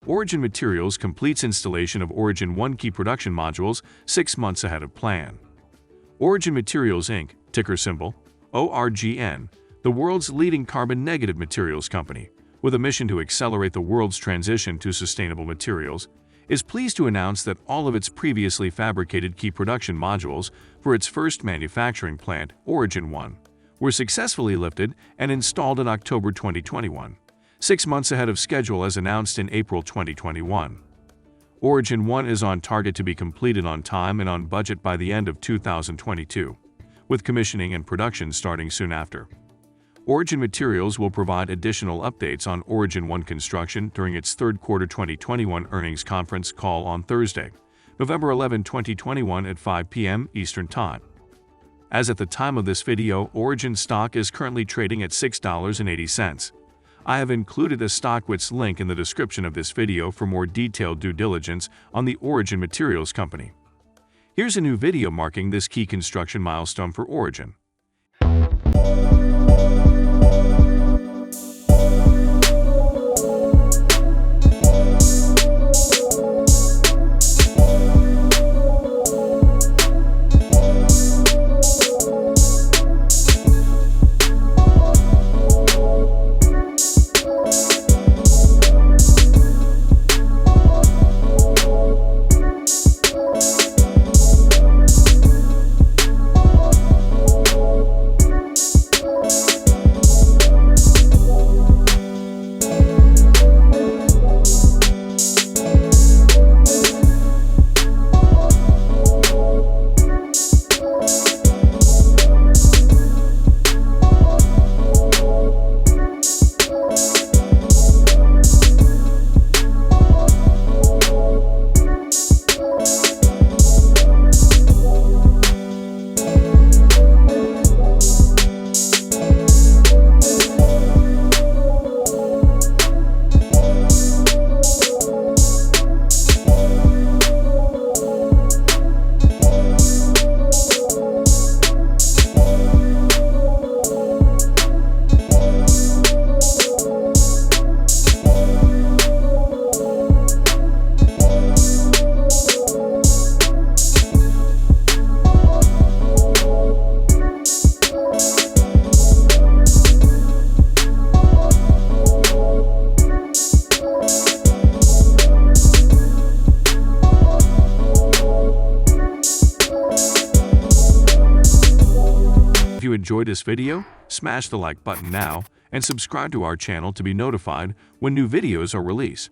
ORGN Materials completes installation of ORGN 1 key production modules 6 months ahead of plan. ORGN Materials Inc., ticker symbol ORGN, the world's leading carbon-negative materials company, with a mission to accelerate the world's transition to sustainable materials, is pleased to announce that all of its previously fabricated key production modules for its first manufacturing plant, ORGN 1, were successfully lifted and installed in October 2021, 6 months ahead of schedule as announced in April 2021. ORGN 1 is on target to be completed on time and on budget by the end of 2022, with commissioning and production starting soon after. ORGN Materials will provide additional updates on ORGN 1 construction during its third quarter 2021 earnings conference call on Thursday, November 11, 2021 at 5 p.m. Eastern Time. As at the time of this video, ORGN stock is currently trading at $6.80. I have included a StockWits link in the description of this video for more detailed due diligence on the ORGN Materials company. Here's a new video marking this key construction milestone for ORGN. If you enjoyed this video, smash the like button now and subscribe to our channel to be notified when new videos are released.